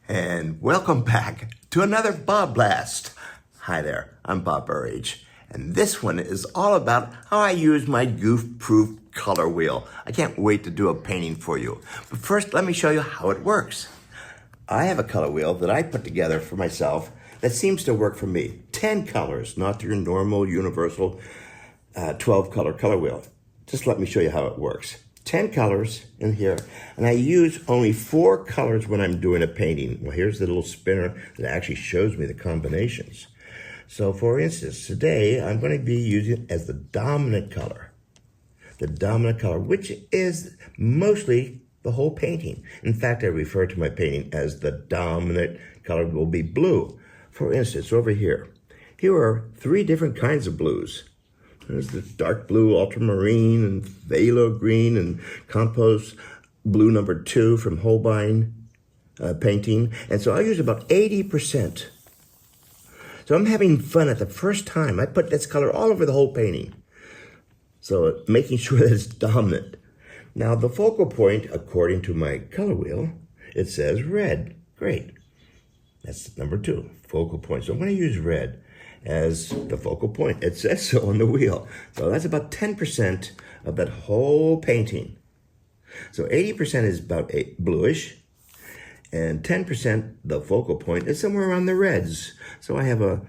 And welcome back to another BobBlast. Hi there, I'm Bob Burridge, and this one is all about how I use my goof-proof color wheel. I can't wait to do a painting for you. But first, let me show you how it works. I have a color wheel that I put together for myself that seems to work for me. 10 colors, not your normal universal 12 color wheel. Just let me show you how it works. 10 colors in here, and I use only 4 colors when I'm doing a painting. Well, here's the little spinner that actually shows me the combinations. So for instance, today I'm going to be using it as the dominant color. The dominant color, which is mostly the whole painting. In fact, I refer to my painting as the dominant color will be blue. For instance, over here are 3 different kinds of blues. There's the dark blue, ultramarine, and phthalo green, and compost blue number 2 from Holbein painting. And so I use about 80%. So I'm having fun at the first time. I put this color all over the whole painting. So making sure that it's dominant. Now the focal point, according to my color wheel, it says red. Great. That's number 2, focal point. So I'm going to use red as the focal point. It says so on the wheel. So that's about 10% of that whole painting. So 80% is about bluish, and 10%, the focal point, is somewhere around the reds. So I have a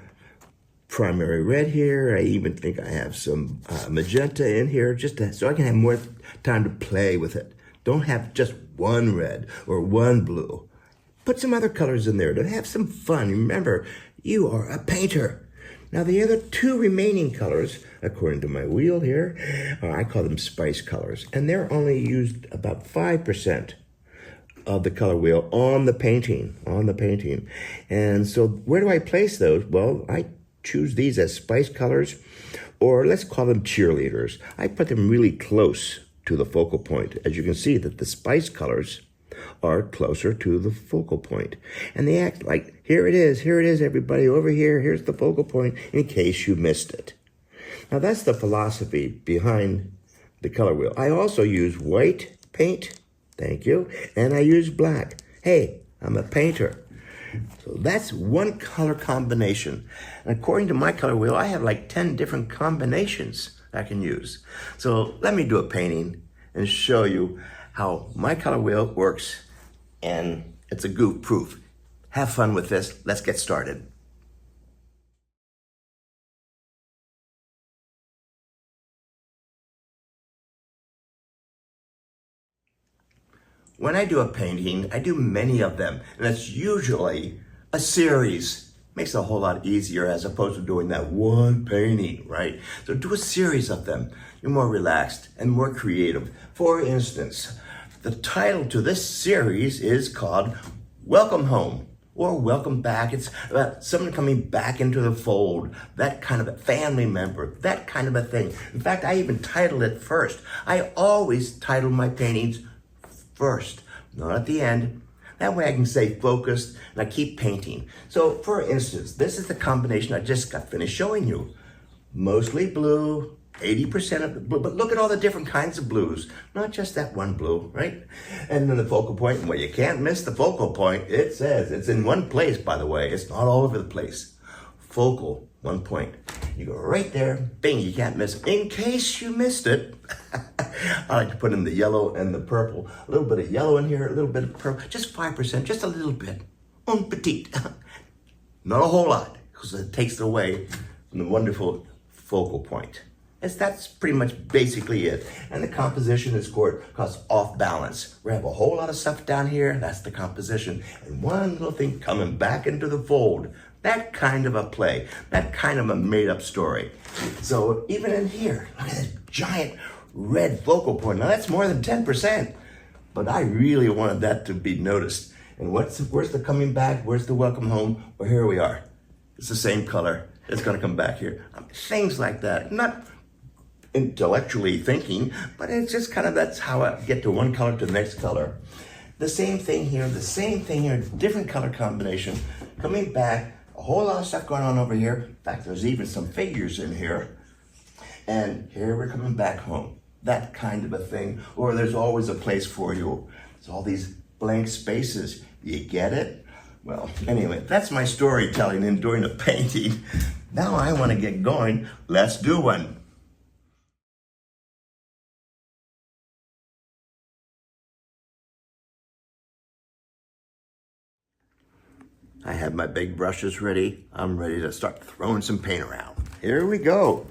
primary red here. I even think I have some magenta in here, just so I can have more time to play with it. Don't have just one red or one blue. Put some other colors in there to have some fun. Remember, you are a painter. Now the other 2 remaining colors, according to my wheel here, I call them spice colors, and they're only used about 5% of the color wheel on the painting, And so where do I place those? Well, I choose these as spice colors, or let's call them cheerleaders. I put them really close to the focal point. As you can see that the spice colors are closer to the focal point. And they act like, here it is, everybody, over here, here's the focal point, in case you missed it. Now that's the philosophy behind the color wheel. I also use white paint, thank you, and I use black. Hey, I'm a painter. So that's one color combination. And according to my color wheel, I have like 10 different combinations I can use. So let me do a painting and show you how my color wheel works, and it's a goof proof. Have fun with this. Let's get started. When I do a painting, I do many of them, and it's usually a series. Makes it a whole lot easier as opposed to doing that one painting, right? So do a series of them. You're more relaxed and more creative. For instance, the title to this series is called Welcome Home or Welcome Back. It's about someone coming back into the fold, that kind of a family member, that kind of a thing. In fact, I even titled it first. I always title my paintings first, not at the end. That way I can stay focused and I keep painting. So for instance, this is the combination I just got finished showing you. Mostly blue, 80% of the blue, but look at all the different kinds of blues, not just that one blue, right? And then the focal point, well, you can't miss the focal point. It says it's in one place, by the way. It's not all over the place. Focal, one point. You go right there, bing, you can't miss it. In case you missed it, I like to put in the yellow and the purple. A little bit of yellow in here, a little bit of purple, just 5%, just a little bit. Un petit. Not a whole lot, because it takes away from the wonderful focal point. That's pretty much basically it. And the composition is called off balance. We have a whole lot of stuff down here. That's the composition. And one little thing coming back into the fold. That kind of a play. That kind of a made up story. So even in here, look at this giant red focal point. Now that's more than 10%. But I really wanted that to be noticed. And where's the coming back? Where's the welcome home? Well, here we are. It's the same color. It's going to come back here. Things like that. Not intellectually thinking, but it's just kind of, that's how I get to one color to the next color. The same thing here, different color combination, coming back, a whole lot of stuff going on over here. In fact, there's even some figures in here. And here we're coming back home. That kind of a thing. Or there's always a place for you. There's all these blank spaces. You get it? Well, anyway, that's my storytelling and doing a painting. Now I want to get going. Let's do one. I have my big brushes ready. I'm ready to start throwing some paint around. Here we go.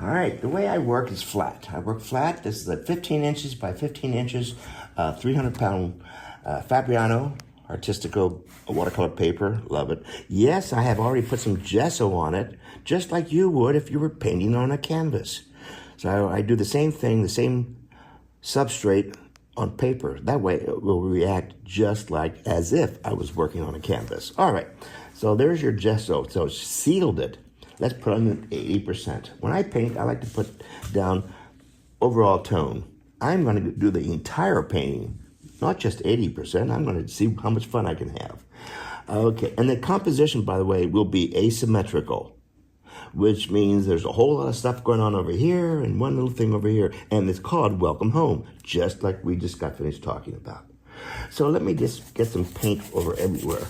All right, the way I work is flat. I work flat. This is a 15 inches by 15 inches, 300-pound Fabriano Artistico watercolor paper. Love it. Yes, I have already put some gesso on it, just like you would if you were painting on a canvas. So I do the same thing, the same substrate on paper. That way it will react just like as if I was working on a canvas. All right, so there's your gesso. So it's sealed it. Let's put on 80%. When I paint, I like to put down overall tone. I'm going to do the entire painting, not just 80%. I'm going to see how much fun I can have. Okay, and the composition, by the way, will be asymmetrical, which means there's a whole lot of stuff going on over here and one little thing over here, and it's called Welcome Home, just like we just got finished talking about. So let me just get some paint over everywhere.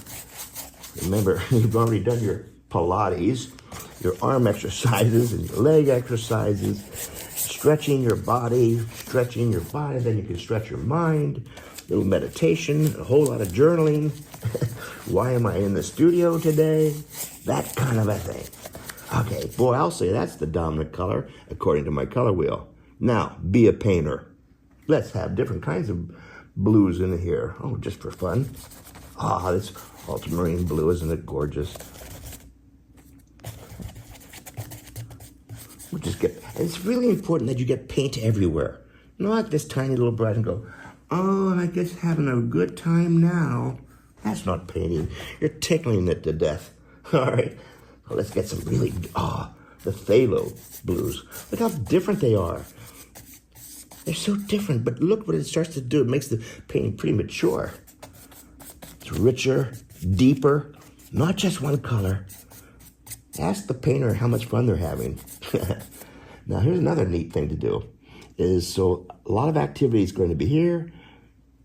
Remember, you've already done your Pilates, your arm exercises and your leg exercises, stretching your body, then you can stretch your mind, a little meditation, a whole lot of journaling. Why am I in the studio today? That kind of a thing. Okay, boy, I'll say that's the dominant color according to my color wheel. Now, be a painter. Let's have different kinds of blues in here. Oh, just for fun. Ah, this ultramarine blue, isn't it gorgeous? We'll just get, it's really important that you get paint everywhere. Not this tiny little brush and go, oh, I guess having a good time now. That's not painting. You're tickling it to death. All right. Well, let's get some really, the phthalo blues. Look how different they are. They're so different, but look what it starts to do. It makes the painting pretty mature. It's richer, deeper, not just one color. Ask the painter how much fun they're having. Now, here's another neat thing to do. So a lot of activity is going to be here,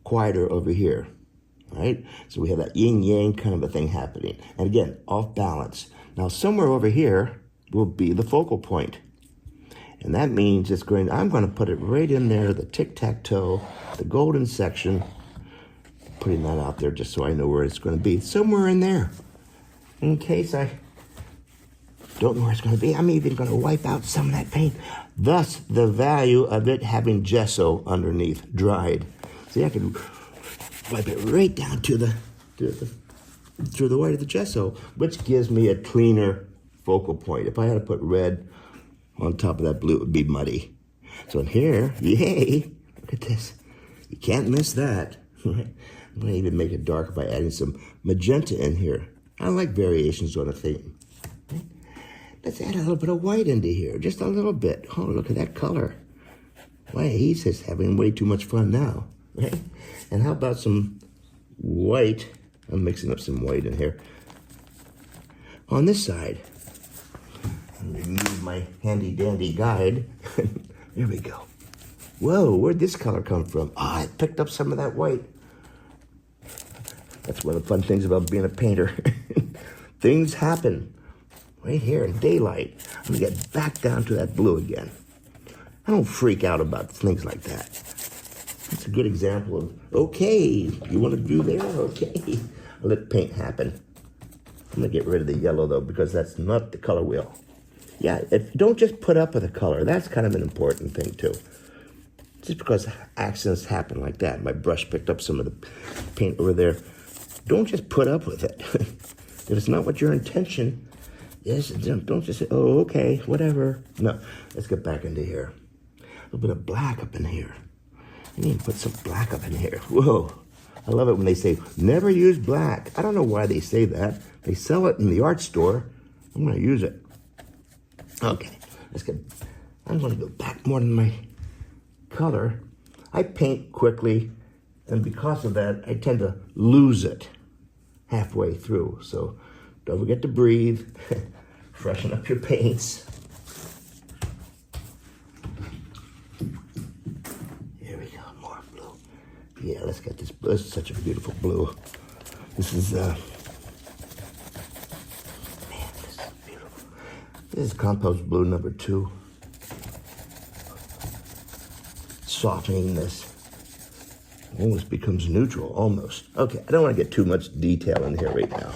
quieter over here. All right? So we have that yin-yang kind of a thing happening. And again, off balance. Now, somewhere over here will be the focal point. And that means I'm going to put it right in there, the tic-tac-toe, the golden section. Putting that out there just so I know where it's going to be. Somewhere in there. In case I don't know where it's going to be, I'm even going to wipe out some of that paint. Thus, the value of it having gesso underneath, dried. See, I can wipe it right down to the white of the gesso, which gives me a cleaner focal point. If I had to put red on top of that blue, it would be muddy. So in here, yay, look at this. You can't miss that. I'm going to even make it darker by adding some magenta in here. I like variations on a theme. Let's add a little bit of white into here, just a little bit. Oh, look at that color. Why, he's just having way too much fun now, right? And how about some white? I'm mixing up some white in here. On this side, I'll remove my handy-dandy guide. There we go. Whoa, where'd this color come from? I picked up some of that white. That's one of the fun things about being a painter. Things happen. Right here in daylight, I'm gonna get back down to that blue again. I don't freak out about things like that. That's a good example of, okay, you want to do there? Okay. I'll let paint happen. I'm gonna get rid of the yellow though, because that's not the color wheel. Yeah, don't just put up with the color. That's kind of an important thing too. Just because accidents happen like that. My brush picked up some of the paint over there. Don't just put up with it. If it's not what your intention, yes, don't just say, oh, okay, whatever. No, let's get back into here. A little bit of black up in here. I need to put some black up in here. Whoa. I love it when they say, never use black. I don't know why they say that. They sell it in the art store. I'm going to use it. Okay, I'm going to go back more than my color. I paint quickly, and because of that, I tend to lose it halfway through. So don't forget to breathe. Freshen up your paints. Here we go, more blue. Yeah, let's get this blue. This is such a beautiful blue. This is This is compost blue number 2. Softening this. Almost becomes neutral, almost. Okay, I don't want to get too much detail in here right now.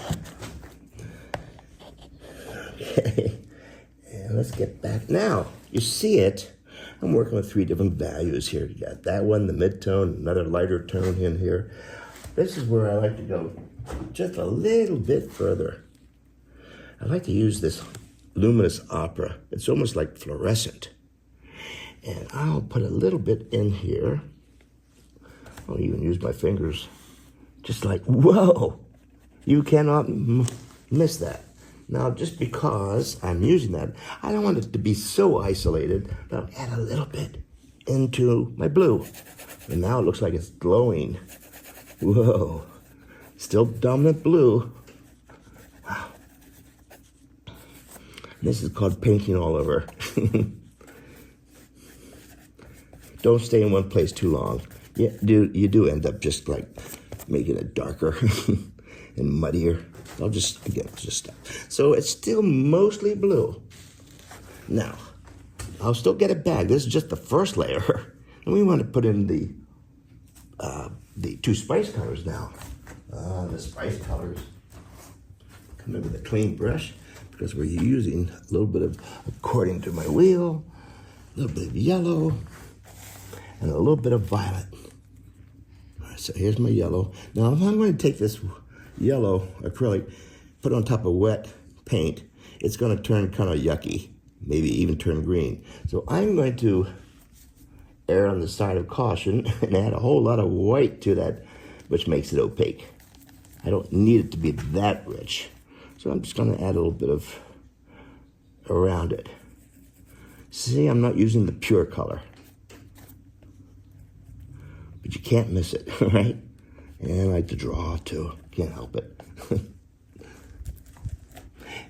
Okay, and let's get back. Now, you see it. I'm working with 3 different values here. You got that one, the mid-tone, another lighter tone in here. This is where I like to go just a little bit further. I like to use this luminous opera. It's almost like fluorescent. And I'll put a little bit in here. I'll even use my fingers. Just like, whoa! You cannot miss that. Now, just because I'm using that, I don't want it to be so isolated, but I'll add a little bit into my blue. And now it looks like it's glowing. Whoa. Still dominant blue. Wow. This is called painting all over. Don't stay in one place too long. You do end up just like making it darker and muddier. I'll just stop. So it's still mostly blue. Now, I'll still get it back. This is just the first layer. And we want to put in the 2 spice colors now. The spice colors come in with a clean brush because we're using a little bit of, according to my wheel, a little bit of yellow and a little bit of violet. All right, so here's my yellow. Now, if I'm going to take this yellow acrylic, put it on top of wet paint, it's going to turn kind of yucky, maybe even turn green. So I'm going to err on the side of caution and add a whole lot of white to that, which makes it opaque. I don't need it to be that rich. So I'm just going to add a little bit of around it. See, I'm not using the pure color. But you can't miss it, right? And I like to draw too. Can't help it.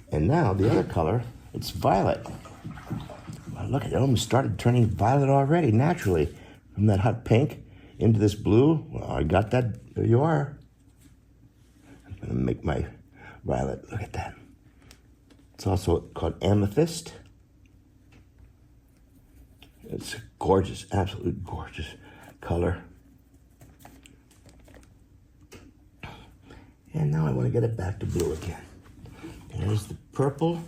And now the other color, it's violet. Well, look, it almost started turning violet already, naturally. From that hot pink into this blue. Well, I got that. There you are. I'm going to make my violet. Look at that. It's also called amethyst. It's a gorgeous, absolutely gorgeous color. And now I want to get it back to blue again. There's the purple.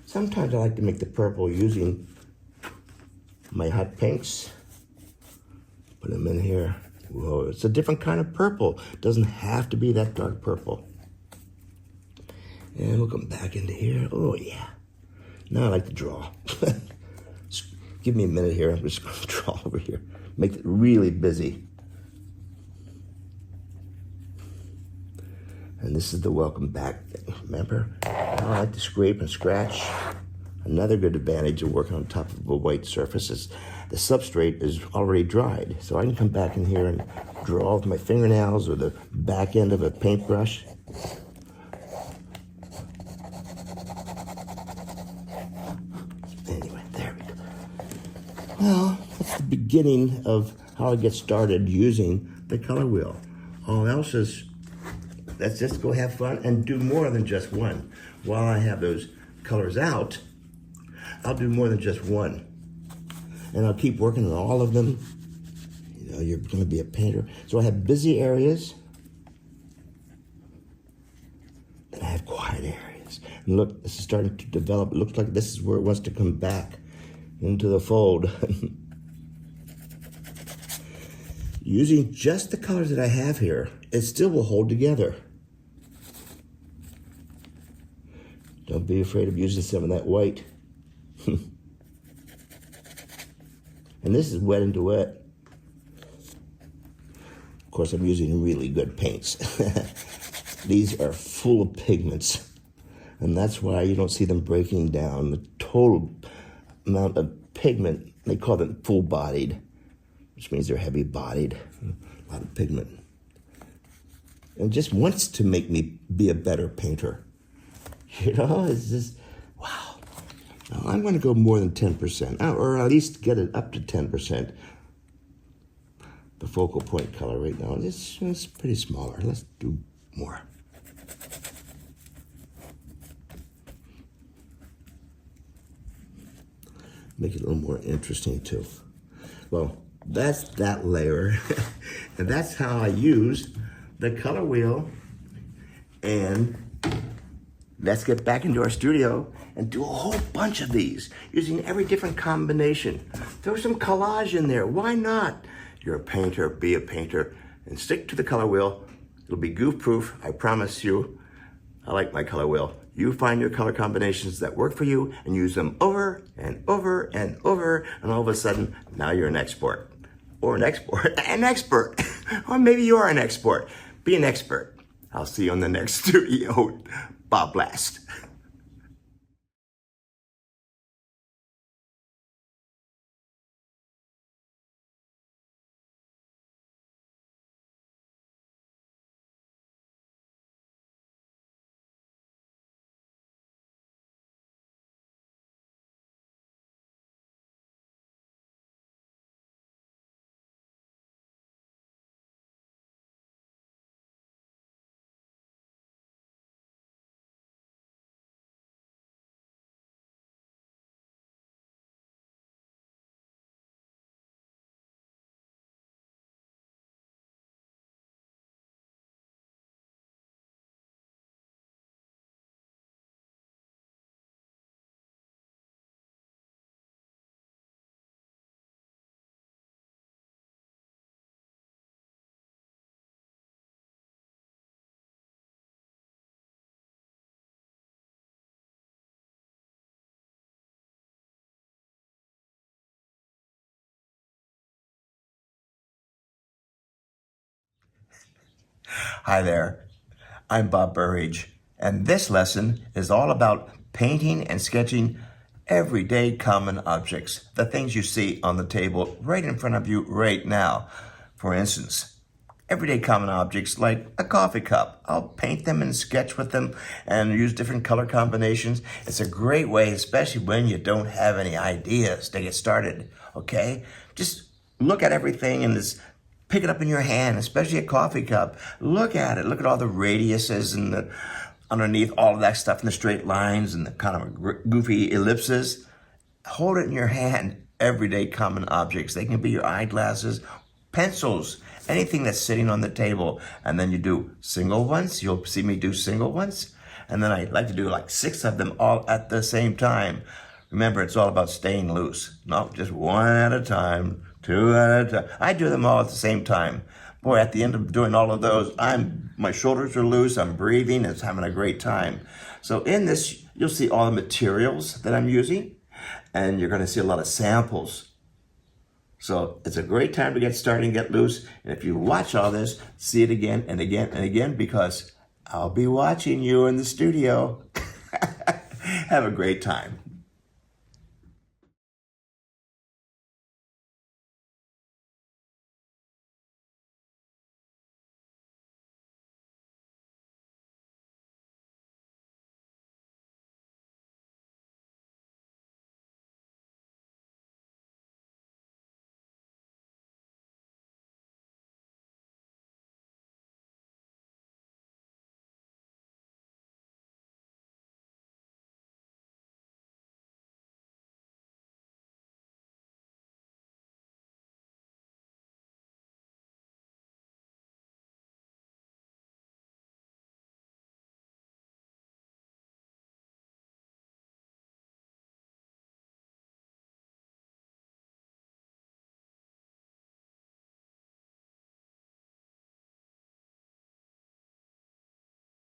Sometimes I like to make the purple using my hot pinks. Put them in here. Whoa, it's a different kind of purple. It doesn't have to be that dark purple. And we'll come back into here. Oh, yeah. Now I like to draw. Give me a minute here. I'm just going to draw over here. Make it really busy. And this is the welcome back thing, remember? I like to scrape and scratch. Another good advantage of working on top of a white surface is the substrate is already dried. So I can come back in here and draw with my fingernails or the back end of a paintbrush. Anyway, there we go. Well, that's the beginning of how I get started using the color wheel. All else is, let's just go have fun and do more than just one. While I have those colors out, I'll do more than just one. And I'll keep working on all of them. You know, you're going to be a painter. So I have busy areas. Then I have quiet areas. And look, this is starting to develop. It looks like this is where it wants to come back into the fold. Using just the colors that I have here, it still will hold together. Don't be afraid of using some of that white. And this is wet into wet. Of course, I'm using really good paints. These are full of pigments. And that's why you don't see them breaking down. The total amount of pigment, they call them full-bodied, which means they're heavy-bodied. A lot of pigment. And just wants to make me be a better painter. You know, it's just, wow. Now, I'm going to go more than 10%, or at least get it up to 10%. The focal point color right now, it's pretty smaller. Let's do more. make it a little more interesting too. Well, that's that layer. And that's how I use the color wheel. And let's get back into our studio and do a whole bunch of these using every different combination. Throw some collage in there. Why not? You're a painter, be a painter, and stick to the color wheel. It'll be goof-proof, I promise you. I like my color wheel. You find your color combinations that work for you and use them over and over and over, and all of a sudden, now you're an expert. Or an expert, an expert. Or maybe you are an expert. Be an expert. I'll see you on the next studio. BobBlast. Hi there, I'm Bob Burridge, and this lesson is all about painting and sketching everyday common objects, the things you see on the table right in front of you right now. For instance, everyday common objects like a coffee cup. I'll paint them and sketch with them and use different color combinations. It's a great way, especially when you don't have any ideas to get started, okay? Just look at everything and just pick it up in your hand, especially a coffee cup. Look at it. Look at all the radiuses and the underneath all of that stuff and the straight lines and the kind of goofy ellipses. Hold it in your hand. Everyday common objects. They can be your eyeglasses, pencils, anything that's sitting on the table. And then you do single ones. You'll see me do single ones. And then I like to do like 6 of them all at the same time. Remember, it's all about staying loose. Not just one at a time, 2 at a time. I do them all at the same time. Boy, at the end of doing all of those, my shoulders are loose, I'm breathing, it's having a great time. So in this, you'll see all the materials that I'm using, and you're gonna see a lot of samples. So it's a great time to get started and get loose. And if you watch all this, see it again and again and again, because I'll be watching you in the studio. Have a great time.